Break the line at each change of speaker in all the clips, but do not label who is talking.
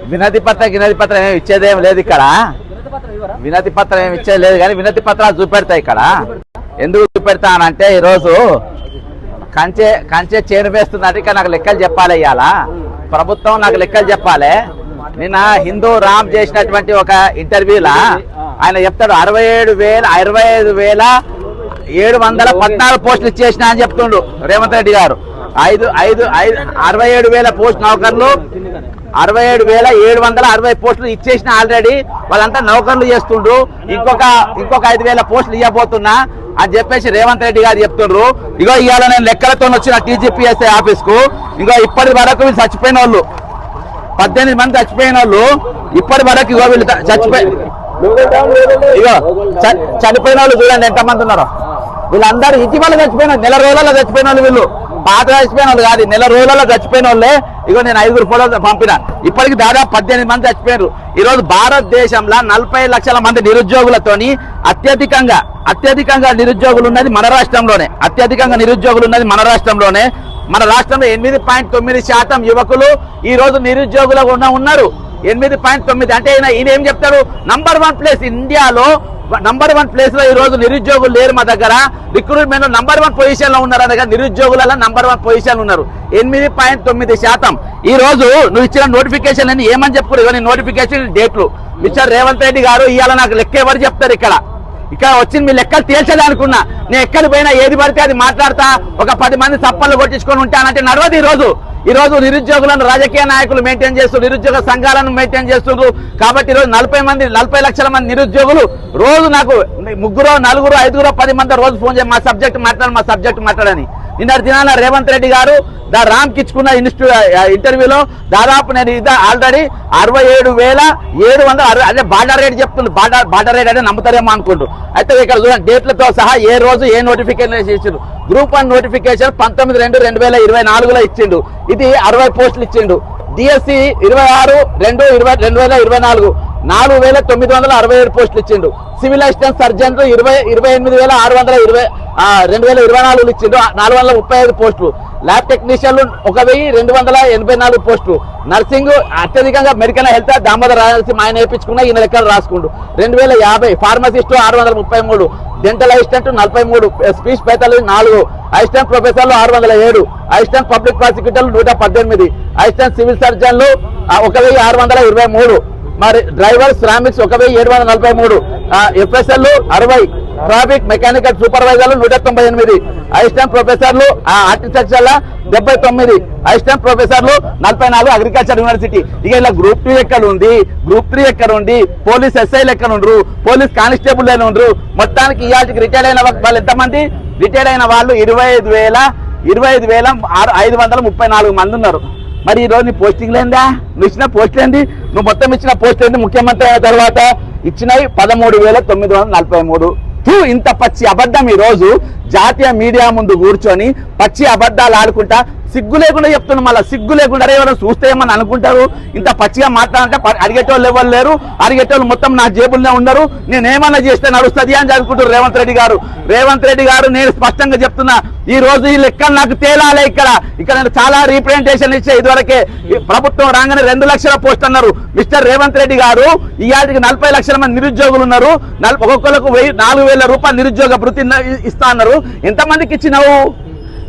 వినతి పత్రం ఏమి ఇచ్చేదేం లేదు ఇక్కడ. వినతి పత్రం ఏమి ఇచ్చేది లేదు కానీ వినతి పత్రాలు చూపెడతాయి ఇక్కడ. ఎందుకు చూపెడతానంటే ఈరోజు కంచె చేను వేస్తున్నట్టు ఇక్కడ నాకు లెక్కలు చెప్పాలి. ఇవాళ ప్రభుత్వం నాకు లెక్కలు చెప్పాలి. నిన్న హిందూ రామ్ చేసినటువంటి ఒక ఇంటర్వ్యూలా ఆయన చెప్తాడు 65,714 పోస్టులు ఇచ్చేసిన అని చెప్తుండు రేవంత్ రెడ్డి గారు. 67,000 పోస్ట్ నౌకర్లు 67,760 పోస్టులు ఇచ్చేసిన ఆల్రెడీ. వాళ్ళంతా నౌకర్లు చేస్తుండ్రు. ఇంకొక 5,000 పోస్టులు ఇవ్వబోతున్నా అని చెప్పేసి రేవంత్ రెడ్డి గారు చెప్తుండ్రు. ఇగో ఇవాళ నేను లెక్కలతో వచ్చిన టీజీపీఎస్ఐ ఆఫీస్ కు. ఇంకో ఇప్పటి వరకు వీళ్ళు చచ్చిపోయిన వాళ్ళు 18 మంది చచ్చిపోయిన వాళ్ళు ఇప్పటి వరకు ఇగో వీళ్ళు చనిపోయిన వాళ్ళు చూడండి ఎంతమంది ఉన్నారో. వీళ్ళందరూ ఇటీవల చచ్చిపోయిన నెల రోజులలో చచ్చిపోయిన వాళ్ళు. వీళ్ళు పాత చచ్చిపోయిన వాళ్ళు కాదు, నెల రోజులలో చచ్చిపోయిన వాళ్ళే. ఇగో నేను 5 ఫోటోలు పంపిన. ఇప్పటికి దాదాపు 18 మంది చచ్చిపోయారు. ఈ రోజు భారతదేశంలో 40 లక్షల మంది నిరుద్యోగులతోని అత్యధికంగా నిరుద్యోగులు ఉన్నది మన రాష్ట్రంలోనే. మన రాష్ట్రంలో 8.9% యువకులు ఈ రోజు నిరుద్యోగులుగా ఉన్నారు. 8.9 అంటే ఈయన ఏం చెప్తాడు? నంబర్ 1 ప్లేస్ ఇండియాలో, నంబర్ 1 ప్లేస్ లో ఈ రోజు నిరుద్యోగులు లేరు మా దగ్గర. రిక్రూట్మెంట్ లో నంబర్ 1 పొజిషన్ లో ఉన్నారు. అనగా నిరుద్యోగులలో నంబర్ 1 పొజిషన్ ఉన్నారు. 8.9%. ఈ రోజు నువ్వు ఇచ్చిన నోటిఫికేషన్ అని ఏమని చెప్పుకోరు. ఇవన్నీ నోటిఫికేషన్ డేట్లు. మిస్టర్ రేవంత్ రెడ్డి గారు ఇవాళ నాకు లెక్క ఎవరు చెప్తారు? ఇక్కడ వచ్చి మీ లెక్కలు తేల్చేదనుకున్నా. నేను ఎక్కడి పోయినా ఏది పడితే అది మాట్లాడతా, ఒక 10 మంది చప్పళ్ళు కొట్టించుకొని ఉంటానంటే నడవదు. ఈ రోజు నిరుద్యోగులను రాజకీయ నాయకులు మెయింటైన్ చేస్తూ నిరుద్యోగ సంఘాలను మెయింటైన్ చేస్తున్నారు. కాబట్టి ఈరోజు 40 లక్షల మంది నిరుద్యోగులు రోజు నాకు 3, 4, 5, 10 మంది రోజు ఫోన్ చేసి మా సబ్జెక్ట్ మాట్లాడని. నిన్నటి దినాల రేవంత్ రెడ్డి గారు రామ్ కిచ్చుకున్న ఇంటర్వ్యూలో దాదాపు నేను ఆల్రెడీ 67,700 అదే బార్డర్ రేట్ చెప్తుంది. బార్డర్ రేట్ అంటే నమ్ముతారేమో అనుకుంటూ. అయితే ఇక్కడ చూడండి డేట్లతో సహా ఏ రోజు ఏ నోటిఫికేషన్ ఇచ్చిండు. గ్రూప్ 1 నోటిఫికేషన్ 19/2/2024లో ఇచ్చిండు. ఇది 60 పోస్టులు ఇచ్చిండు. డిఎస్సి 26/2/2024 4,967 పోస్టులు ఇచ్చిండు. సివిల్ అసిస్టెంట్ సర్జన్ 28,620 ఇచ్చిండు. 435 పోస్టులు. ల్యాబ్ టెక్నీషియన్లు 1,284 పోస్టులు. నర్సింగ్ అత్యధికంగా మెడికల్ హెల్త్ దామోదర రాజనరసింహ ఆయన వేయించుకున్న ఈయన లెక్కలు రాసుకుంటూ 2,050. Pharmacist 633. Dental assistant 43. Speech pathology 4. Assistant ప్రొఫెసర్లు 607. అసిస్టెంట్ పబ్లిక్ ప్రాసిక్యూటర్లు 118. అసిస్టెంట్ సివిల్ సర్జన్లు 1,623. మరి డ్రైవర్ శ్రామిక్స్ 1,743. ఎఫ్ఎస్ఎల్లు 60. ట్రాఫిక్ మెకానికల్ సూపర్వైజర్లు 198. అసిస్టెంట్ ప్రొఫెసర్లు హార్టికల్చర్ 79. అసిస్టెంట్ ప్రొఫెసర్లు 44. Agriculture university. ఇక ఇలా గ్రూప్ 2 ఎక్కడ ఉంది, గ్రూప్ 3 ఎక్కడ ఉంది, పోలీస్ ఎస్ఐలు ఎక్కడ ఉండరు, పోలీస్ కానిస్టేబుల్ ఉండరు. మొత్తానికి ఇవాళకి రిటైర్డ్ అయిన వాళ్ళు ఎంతమంది? రిటైర్డ్ అయిన వాళ్ళు 25,534 మంది ఉన్నారు. మరి ఈ రోజు నీ పోస్టింగ్ లేదా? నువ్వు ఇచ్చిన పోస్ట్ ఏంది? నువ్వు మొత్తం ఇచ్చిన పోస్ట్ ఏంది? ముఖ్యమంత్రి అయిన తర్వాత ఇచ్చినవి 13,943. ఇంత పచ్చి అబద్ధం ఈ రోజు జాతీయ మీడియా ముందు కూర్చొని పచ్చి అబద్ధాలు ఆడుకుంటా సిగ్గు లేకుండా చెప్తున్నా. మళ్ళీ సిగ్గు లేకుండా ఎవరైనా చూస్తే ఏమని అనుకుంటారు? ఇంత పచ్చిగా మాట్లాడంటే అడిగేటోళ్ళు ఎవరు లేరు. అడిగేటోళ్ళు మొత్తం నా జేబుల్లో ఉండరు. నేనేమన్నా చేస్తే నడుస్తుంది అని చదువుకుంటారు రేవంత్ రెడ్డి గారు. నేను స్పష్టంగా చెప్తున్నా, ఈ రోజు ఈ లెక్కలు నాకు తేలాలి. ఇక్కడ నేను చాలా రీప్రజెంటేషన్ ఇచ్చే. ఇదివరకే ప్రభుత్వం రాగానే 2 లక్షల పోస్ట్ అన్నారు. మిస్టర్ రేవంత్ రెడ్డి గారు ఇవాళకి 40 లక్షల మంది నిరుద్యోగులు ఉన్నారు. ఒక్కొక్కరికి 4,000 రూపాయలు నిరుద్యోగ భృతి ఇస్తా అన్నారు. ఎంతమందికి ఇచ్చినావు?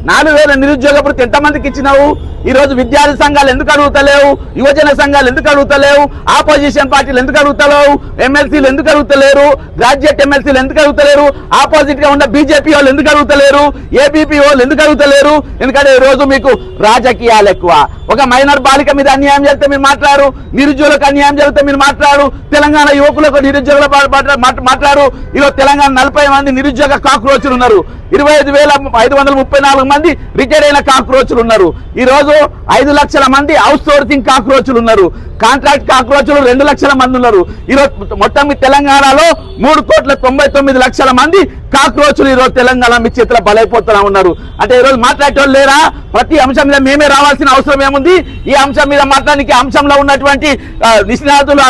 4,000 నిరుద్యోగ భృతి ఎంతమందికి ఇచ్చినావు? ఈ రోజు విద్యార్థి సంఘాలు ఎందుకు అడుగుతలేవు? యువజన సంఘాలు ఎందుకు అడుగుతలేవు? ఆపోజిషన్ పార్టీలు ఎందుకు అడుగుతలేవు? ఎమ్మెల్సీలు ఎందుకు అడుగుతలేరు? గ్రాడ్యుయేట్ ఎమ్మెల్సీలు ఎందుకు అడుగుతలేరు? ఆపోజిట్ గా ఉన్న బీజేపీ వాళ్ళు ఎందుకు అడుగుతలేరు? ఏబీపీ వాళ్ళు ఎందుకు అడుగుతలేరు? ఎందుకంటే ఈ రోజు మీకు రాజకీయాలు ఎక్కువ. ఒక మైనర్ బాలిక మీద అన్యాయం చేస్తే మీరు మాట్లాడు, నిరుద్యోగులకు అన్యాయం జరిగితే మీరు మాట్లాడు, తెలంగాణ యువకులకు నిరుద్యోగుల మాట్లాడు. ఈరోజు తెలంగాణ 40 మంది నిరుద్యోగ కాక్రోచులు ఉన్నారు. 25,534 మంది రిటైర్ అయిన కాక్రోచులు ఉన్నారు. ఈ రోజు 5 లక్షల మంది అవుట్ సోర్సింగ్ కాక్రోచులు ఉన్నారు. కాంట్రాక్ట్ కాక్రోచులు 2 లక్షల మంది ఉన్నారు. ఈరోజు మొత్తం తెలంగాణలో 3,99,00,000 మంది కాక్రోచులు ఈరోజు తెలంగాణ మీ చేతిలో బలైపోతున్నా ఉన్నారు. అంటే ఈరోజు మాట్లాడేటోళ్ళు లేరా? ప్రతి అంశం మీద మేమే రావాల్సిన అవసరం ఏముంది? ఈ అంశం మీద మాట్లాడడానికి అంశంలో ఉన్నటువంటి నిష్ణాతులు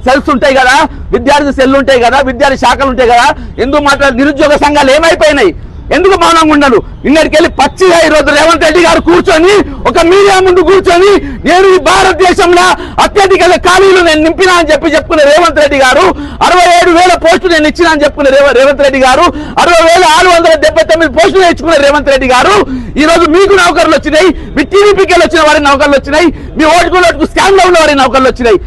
సెల్స్ ఉంటాయి కదా, విద్యార్థి సెల్ ఉంటాయి కదా, విద్యార్థి శాఖలు ఉంటాయి కదా. ఎందుకు మాట్లాడే? నిరుద్యోగ సంఘాలు ఏమైపోయినాయి? ఎందుకు మౌనంగా ఉండడు? ఇక్కడికి వెళ్ళి పచ్చిగా ఈరోజు రేవంత్ రెడ్డి గారు కూర్చొని ఒక మీడియా ముందు కూర్చొని నేను ఈ భారతదేశంలో అత్యధిక ఖాళీలు నేను నింపినా అని చెప్పుకునే రేవంత్ రెడ్డి గారు, 67,000 పోస్టులు నేను ఇచ్చినా అని చెప్పుకునే రేవంత్ రెడ్డి గారు, 60,679 పోస్టులు ఇచ్చుకునే రేవంత్ రెడ్డి గారు, ఈ రోజు మీకు నౌకర్లు వచ్చినాయి, మీ టీడీపీకి వచ్చిన వారి నౌకర్లు వచ్చినాయి, మీ ఓటుకు స్కామ్ లో ఉన్న వారి నౌకర్లు వచ్చినాయి.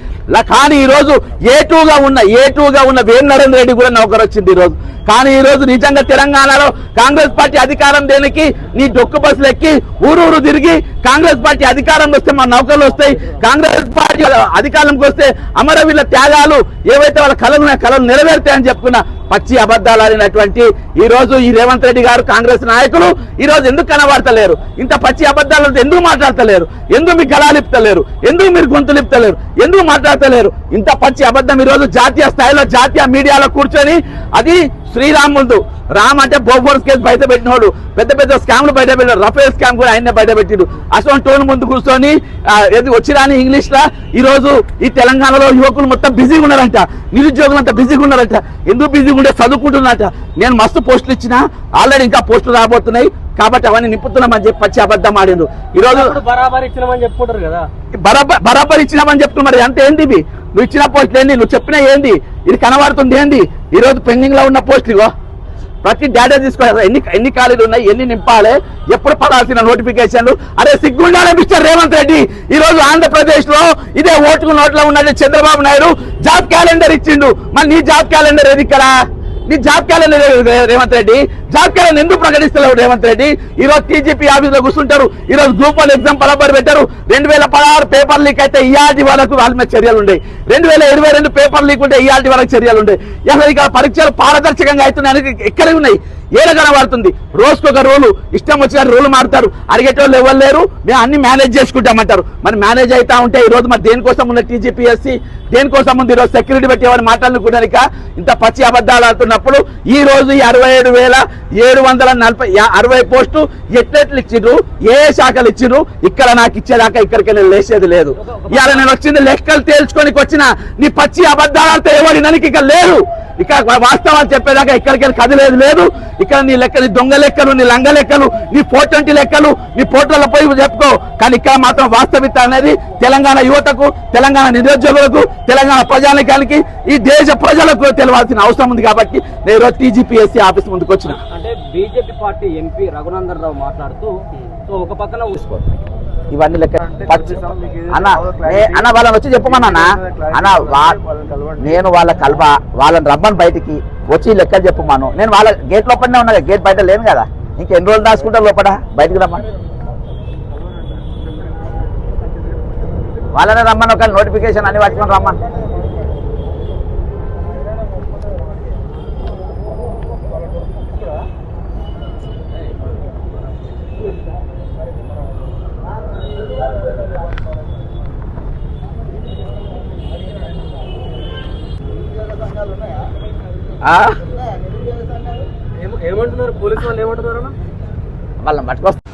కానీ ఈ రోజు ఏటూగా ఉన్న వేణు నరేంద్ర రెడ్డి కూడా నౌకరు వచ్చింది ఈ రోజు. కానీ ఈ రోజు నిజంగా తెలంగాణలో కాంగ్రెస్ పార్టీ అధికారం దేనికి? నీ డొక్కు బస్సులు ఎక్కి ఊరూరు తిరిగి కాంగ్రెస్ పార్టీ అధికారంలో వస్తే మా నౌకర్లు వస్తాయి, కాంగ్రెస్ పార్టీ అధికారంకి వస్తే అమరవీరుల త్యాగాలు ఏవైతే వాళ్ళ కళలు నెరవేరుతాయని చెప్పుకున్న పచ్చి అబద్ధాలు ఆడినటువంటి ఈ రోజు ఈ రేవంత్ రెడ్డి గారు కాంగ్రెస్ నాయకులు ఈ రోజు ఎందుకు కనబడతలేరు? ఇంత పచ్చి అబద్ధాలు ఎందుకు మాట్లాడతలేరు? ఎందుకు మీకు గళాలిప్తలేరు? ఎందుకు మీరు గొంతులిప్తలేరు? ఎందుకు మాట్లాడతలేరు? ఇంత పచ్చి అబద్ధం ఈ రోజు జాతీయ స్థాయిలో జాతీయ మీడియాలో కూర్చొని, అది శ్రీరామ్ ముందు రామ్ అంటే బోఫోర్స్ కేసు బయట పెట్టినోడు, పెద్ద స్కామ్లు బయట పెట్టాడు, రఫేల్ స్కామ్ కూడా ఆయనే బయట పెట్టిడు. అసలు టోన్ ముందు కూర్చొని వచ్చిరాని ఇంగ్లీష్ లా ఈ రోజు ఈ తెలంగాణలో యువకులు మొత్తం బిజీగా ఉన్నారంట, నిరుద్యోగులు అంతా బిజీగా ఉన్నారంట. ఎందుకు బిజీగా ఉంటే చదువుకుంటున్నారట. నేను మస్తు పోస్టులు ఇచ్చినా, ఆల్రెడీ ఇంకా పోస్టులు రాబోతున్నాయి కాబట్టి అవన్నీ నింపుతున్నామని చెప్పి పచ్చి అబద్ధం ఆడిండు. ఈ రోజు
బరాబర్ ఇచ్చినామని చెప్పుకుంటారు కదా,
బరాబర్ ఇచ్చినామని చెప్తున్నారు. అంటే ఏంది ఇవి? నువ్వు ఇచ్చిన పోస్టులు ఏంది? నువ్వు చెప్పినా ఏంది? ఇది కనబడుతుంది ఏంది? ఈ రోజు పెండింగ్ లో ఉన్న పోస్టులు ఇగో ప్రతి డేటా తీసుకోవాలి. ఎన్ని ఖాళీలు ఉన్నాయి, ఎన్ని నింపాలి, ఎప్పుడు పడాల్సిన నోటిఫికేషన్లు. అరే సిగ్గుండాలి మిస్టర్ రేవంత్ రెడ్డి. ఈ రోజు ఆంధ్రప్రదేశ్ లో ఇదే ఓటుకు నోట్లో ఉన్నట్టు చంద్రబాబు నాయుడు జాబ్ క్యాలెండర్ ఇచ్చిండు. మరి నీ జాబ్ క్యాలెండర్ ఏది? ఇక్కడ నీ job calendar Revanth Reddy. Job calendar ఎందుకు ప్రకటిస్తలేవు రేవంత్ రెడ్డి? ఈ రోజు టీజీపీ ఆఫీస్ లో కూర్చుంటారు. ఈ రోజు గ్రూప్ 1 ఎగ్జామ్ బరాబర్ పెట్టారు. 2016 పేపర్ లీక్ అయితే ఇయాల్టి వరకు వాళ్ళ మీద చర్యలు ఉండే. 2022 పేపర్ లీక్ ఉంటే ఇయాల్టి వరకు చర్యలు ఉండే. అసలు ఇక పరీక్షలు పారదర్శకంగా అవుతున్నాయి ఎక్కడ ఉన్నాయి? ఏడ కనబడుతుంది? రోజుకొక రూలు, ఇష్టం వచ్చిన రూలు మారుతారు. అడిగేటోళ్ళు ఎవరు లేరు, మేము అన్ని మేనేజ్ చేసుకుంటామంటారు. మరి మేనేజ్ అవుతా ఉంటే ఈ రోజు మరి దేనికోసం ఉన్న టీజీపీఎస్సీ, దేనికోసం ఉంది ఈరోజు సెక్యూరిటీ పెట్టి ఎవరిని మాట్లాడుకున్నాక ఇంత పచ్చి అబద్ధాలు ఆడుతున్నప్పుడు ఈ రోజు ఈ 67,740 పోస్టు ఎట్లెట్లు ఇచ్చిండ్రు, ఏ శాఖలు ఇచ్చిండ్రు? ఇక్కడ నాకు ఇచ్చేదాకా ఇక్కడికి వెళ్ళి లేచేది లేదు. ఇవాళ నేను వచ్చింది లెక్కలు తేల్చుకోనికి వచ్చిన, నీ పచ్చి అబద్ధాలతో ఎవరిననికి ఇక్కడ లేరు. ఇక్కడ వాస్తవాలు చెప్పేదాకా ఇక్కడికి వెళ్ళి కదిలేదు లేదు. ఇక్కడ నీ లెక్క, నీ దొంగ లెక్కలు, నీ లంగ లెక్కలు, నీ 420 లెక్కలు, నీ పోర్టల్లో పోయి చెప్పుకో. కానీ ఇక్కడ మాత్రం వాస్తవిత అనేది తెలంగాణ యువతకు, తెలంగాణ నిరుద్యోగులకు, తెలంగాణ ప్రజానికానికి, ఈ దేశ ప్రజలకు తెలవాల్సిన అవసరం ఉంది. కాబట్టి నేను ఈరోజు టీజీపీఎస్సీ ఆఫీస్ ముందుకు వచ్చిన.
అంటే BJP party MP Raghunandan Rao మాట్లాడుతూ ఒక పక్కన
ఇవన్నీ లెక్క అన్న వాళ్ళని వచ్చి చెప్పమన్నా అన్న, నేను వాళ్ళ వాళ్ళని రమ్మని బయటికి వచ్చి లెక్కలు చెప్పమాను. నేను వాళ్ళ గేట్ లోపలనే ఉన్నా, గేట్ బయట లేను కదా. ఇంకెన్ని రోజులు దాచుకుంటా లోపల? బయటకు రమ్మని వాళ్ళనే రమ్మని, ఒక నోటిఫికేషన్ అన్ని పట్టుకొని రమ్మని.
ఏమంటున్నారు పోలీసు వాళ్ళు? ఏమంటున్నారు
వాళ్ళని పట్టుకొస్తారు.